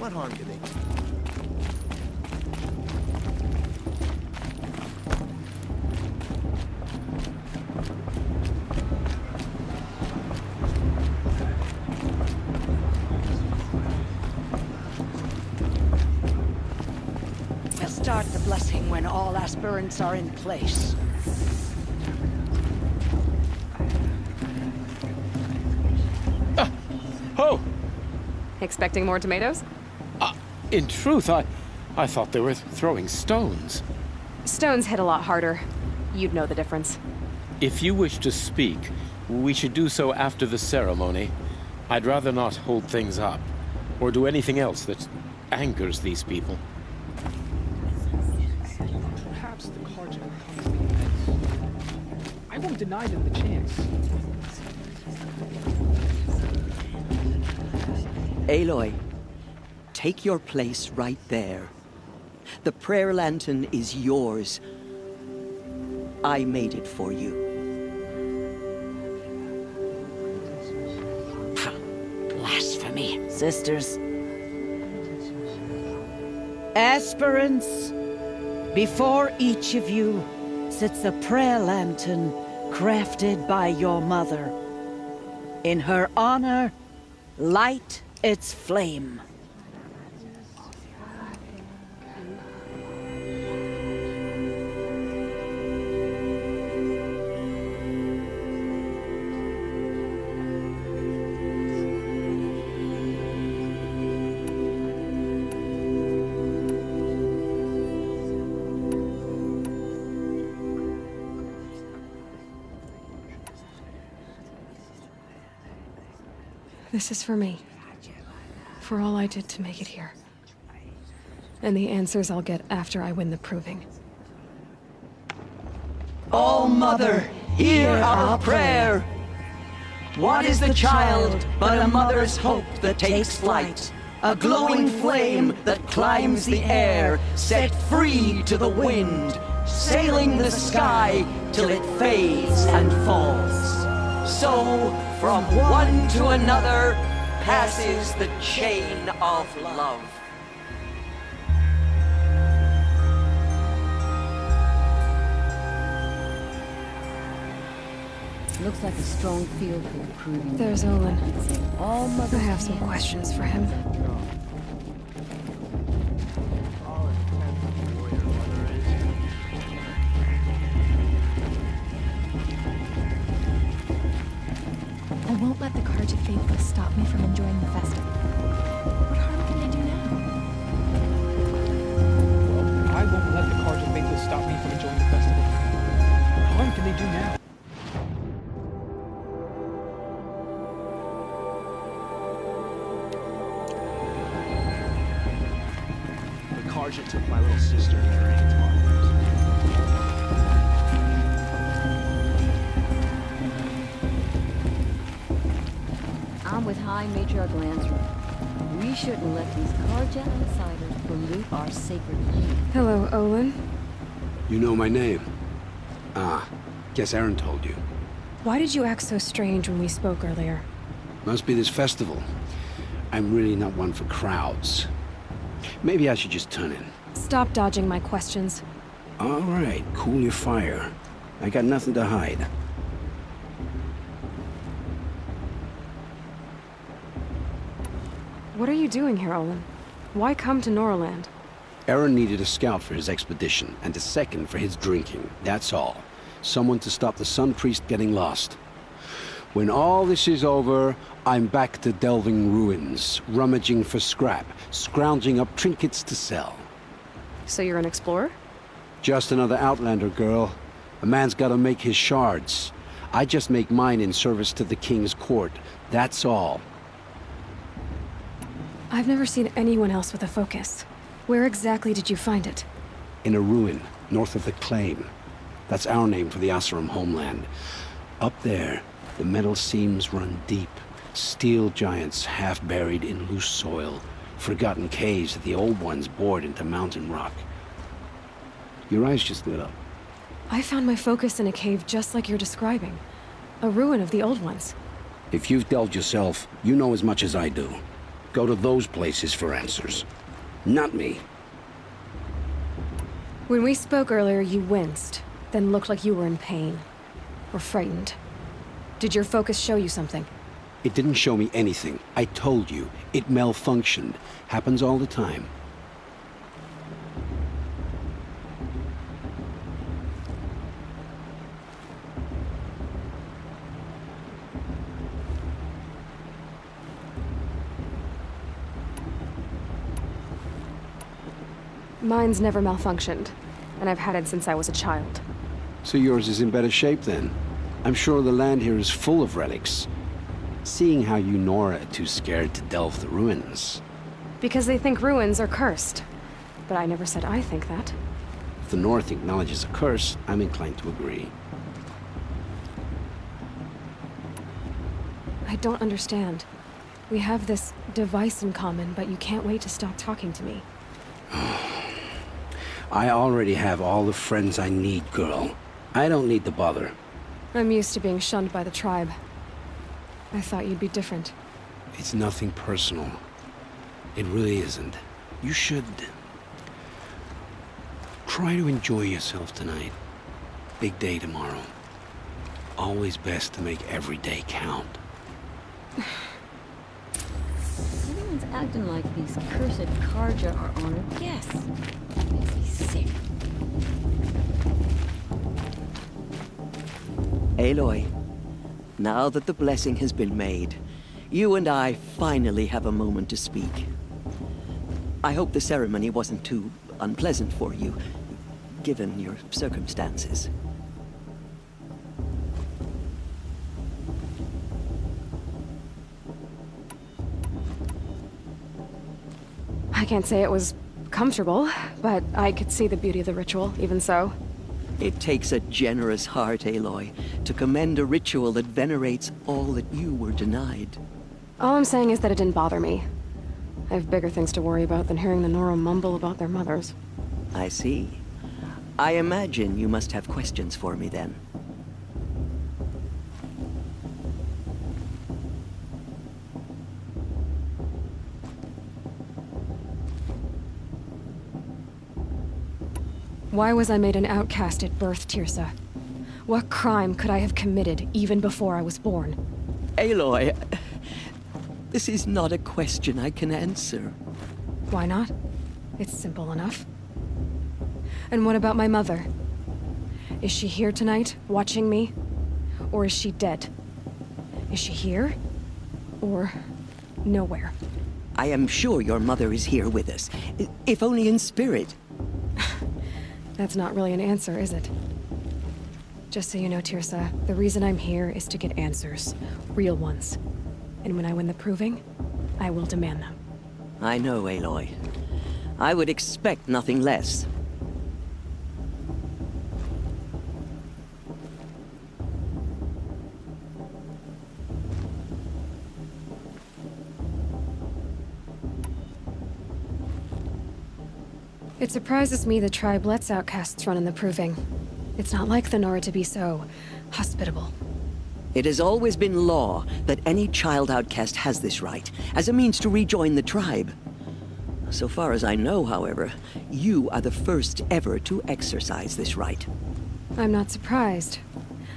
What harm can they do? We'll start the blessing when all aspirants are in place. Oh! Expecting more tomatoes? In truth, I thought they were throwing stones. Stones hit a lot harder. You'd know the difference. If you wish to speak, we should do so after the ceremony. I'd rather not hold things up, or do anything else that angers these people. Perhaps the cards will come to me. I won't deny them the chance. Aloy, take your place right there. The prayer lantern is yours. I made it for you. Blasphemy, sisters. Aspirants, before each of you sits a prayer lantern crafted by your mother. In her honor, light its flame. This is for me. For all I did to make it here. And the answers I'll get after I win the proving. All Mother, hear our prayer. What is the child but a mother's hope that takes flight? A glowing flame that climbs the air, set free to the wind, sailing the sky till it fades and falls. So, from one to another, passes the chain of love. Looks like a strong field for proving. There's Olin. All I mothers have some questions for him. I won't let the Carja Faithless stop me from enjoying the festival. What harm can they do now? Well, I won't let the cards of faithless stop me from enjoying the festival. What harm can they do now? The Karja took my little sister and her aunt Margaret. I'm with High Matriarch Lansra. We shouldn't let these Karja outsiders pollute our sacred land. Hello, Olin. You know my name? Ah, guess Aaron told you. Why did you act so strange when we spoke earlier? Must be this festival. I'm really not one for crowds. Maybe I should just turn in. Stop dodging my questions. All right, cool your fire. I got nothing to hide. What are you doing here, Olin? Why come to Norland? Aaron needed a scout for his expedition, and a second for his drinking. That's all. Someone to stop the Sun Priest getting lost. When all this is over, I'm back to delving ruins, rummaging for scrap, scrounging up trinkets to sell. So you're an explorer? Just another Outlander, girl. A man's gotta make his shards. I just make mine in service to the King's court. That's all. I've never seen anyone else with a focus. Where exactly did you find it? In a ruin, north of the Claim. That's our name for the Asuram homeland. Up there, the metal seams run deep. Steel giants half buried in loose soil. Forgotten caves that the old ones bored into mountain rock. Your eyes just lit up. I found my focus in a cave just like you're describing. A ruin of the old ones. If you've delved yourself, you know as much as I do. go to those places for answers. Not me. When we spoke earlier, you winced, then looked like you were in pain. Or frightened. Did your focus show you something? It didn't show me anything. I told you. It malfunctioned. Happens all the time. Mine's never malfunctioned, and I've had it since I was a child. So yours is in better shape then. I'm sure the land here is full of relics. Seeing how you Nora are too scared to delve the ruins. Because they think ruins are cursed. But I never said I think that. If the North acknowledges a curse, I'm inclined to agree. I don't understand. We have this device in common, but you can't wait to stop talking to me. I already have all the friends I need, girl. I don't need the bother. I'm used to being shunned by the tribe. I thought you'd be different. It's nothing personal. It really isn't. You should... try to enjoy yourself tonight. Big day tomorrow. Always best to make every day count. Everyone's acting like these cursed Karja are honored guests. Makes me sick. Aloy, now that the blessing has been made, you and I finally have a moment to speak. I hope the ceremony wasn't too unpleasant for you, given your circumstances. I can't say it was comfortable, but I could see the beauty of the ritual, even so. It takes a generous heart, Aloy, to commend a ritual that venerates all that you were denied. All I'm saying is that it didn't bother me. I have bigger things to worry about than hearing the Nora mumble about their mothers. I see. I imagine you must have questions for me then. Why was I made an outcast at birth, Tirsa? What crime could I have committed even before I was born? Aloy, this is not a question I can answer. Why not? It's simple enough. And what about my mother? Is she here tonight, watching me? Or is she dead? Is she here? Or nowhere? I am sure your mother is here with us, if only in spirit. That's not really an answer, is it? Just so you know, Tirsa, the reason I'm here is to get answers. Real ones. And when I win the proving, I will demand them. I know, Aloy. I would expect nothing less. It surprises me the tribe lets outcasts run in the proving. It's not like the Nora to be so hospitable. It has always been law that any child outcast has this right, as a means to rejoin the tribe. So far as I know, however, you are the first ever to exercise this right. I'm not surprised.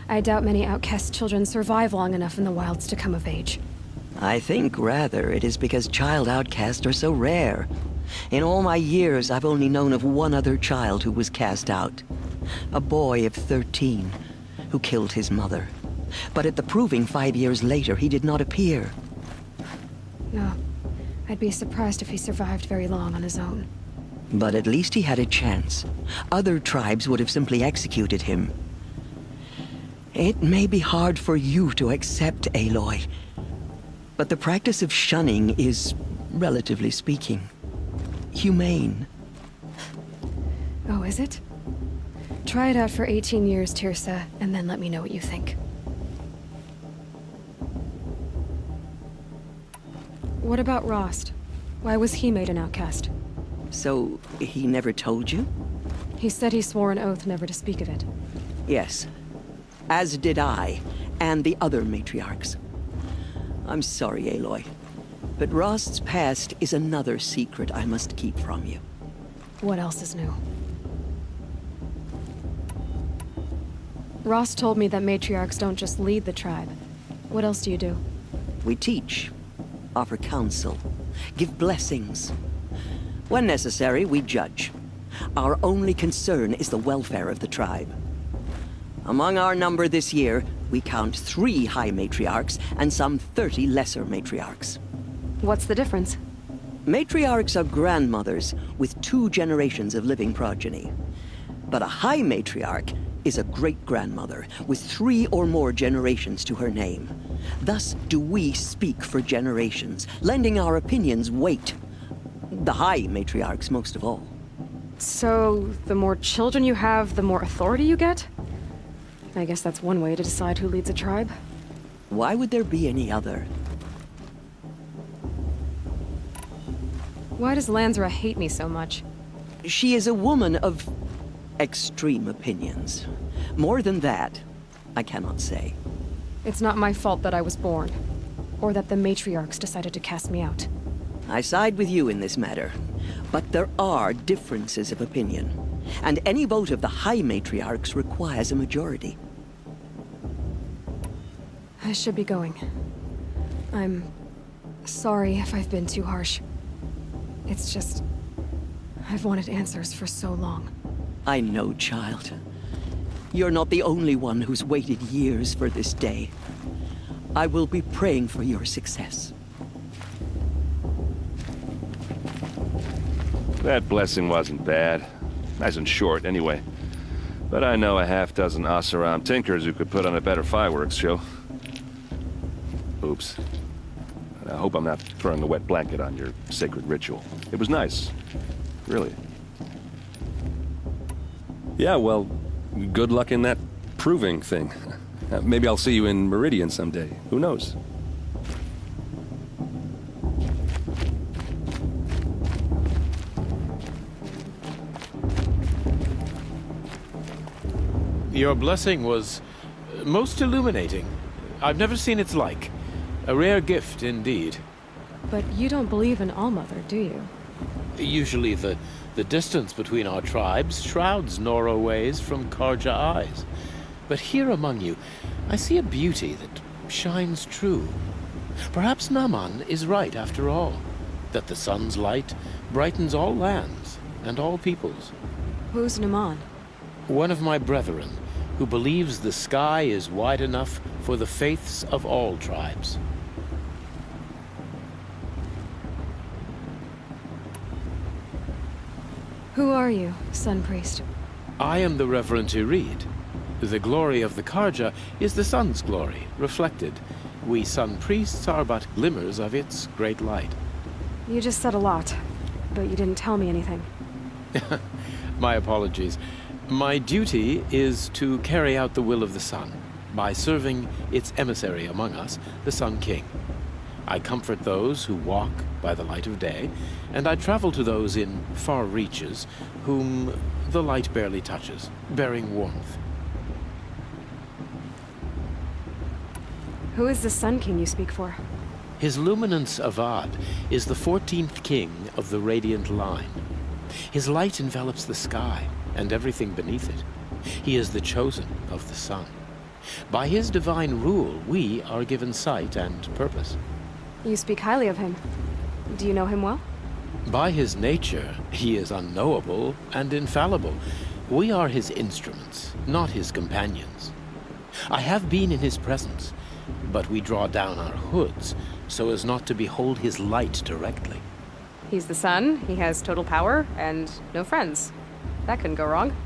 I doubt many outcast children survive long enough in the wilds to come of age. I think, rather, it is because child outcasts are so rare. In all my years, I've only known of one other child who was cast out. A boy of 13, who killed his mother. But at the proving 5 years later, he did not appear. No. I'd be surprised if he survived very long on his own. But at least he had a chance. Other tribes would have simply executed him. It may be hard for you to accept, Aloy. But the practice of shunning is, relatively speaking, humane. Oh, is it? Try it out for 18 years, Tirsa, and then let me know what you think. What about Rost? Why was he made an outcast? So, he never told you? He said he swore an oath never to speak of it. Yes. As did I, and the other matriarchs. I'm sorry, Aloy. But Rost's past is another secret I must keep from you. What else is new? Rost told me that matriarchs don't just lead the tribe. What else do you do? We teach, offer counsel, give blessings. When necessary, we judge. Our only concern is the welfare of the tribe. Among our number this year, we count 3 high matriarchs and some 30 lesser matriarchs. What's the difference? Matriarchs are grandmothers with 2 generations of living progeny. But a high matriarch is a great-grandmother with 3 or more generations to her name. Thus do we speak for generations, lending our opinions weight. The high matriarchs most of all. So, the more children you have, the more authority you get? I guess that's one way to decide who leads a tribe. Why would there be any other? Why does Lansra hate me so much? She is a woman of extreme opinions. More than that, I cannot say. It's not my fault that I was born, or that the matriarchs decided to cast me out. I side with you in this matter, but there are differences of opinion, and any vote of the high matriarchs requires a majority. I should be going. I'm sorry if I've been too harsh. It's just, I've wanted answers for so long. I know, child. You're not the only one who's waited years for this day. I will be praying for your success. That blessing wasn't bad. Nice and short, anyway. But I know a half-dozen Oseram tinkers who could put on a better fireworks show. Oops. I hope I'm not throwing a wet blanket on your sacred ritual. It was nice. Really. Yeah, well, good luck in that proving thing. Maybe I'll see you in Meridian someday. Who knows? Your blessing was most illuminating. I've never seen its like. A rare gift indeed. But you don't believe in Allmother, do you? Usually the distance between our tribes shrouds Nora ways from Karja eyes. But here among you, I see a beauty that shines true. Perhaps Naman is right after all, that the sun's light brightens all lands and all peoples. Who's Naman? One of my brethren, who believes the sky is wide enough for the faiths of all tribes. Who are you, Sun Priest? I am the Reverend Irid. The glory of the Karja is the sun's glory, reflected. We Sun Priests are but glimmers of its great light. You just said a lot, but you didn't tell me anything. My apologies. My duty is to carry out the will of the sun, by serving its emissary among us, the Sun King. I comfort those who walk by the light of day, and I travel to those in far reaches whom the light barely touches, bearing warmth. Who is the Sun King you speak for? His Luminance Avad is the 14th king of the Radiant Line. His light envelops the sky and everything beneath it. He is the chosen of the sun. By his divine rule, we are given sight and purpose. You speak highly of him. Do you know him well? By his nature, he is unknowable and infallible. We are his instruments, not his companions. I have been in his presence, but we draw down our hoods so as not to behold his light directly. He's the sun, he has total power, and no friends. That couldn't go wrong.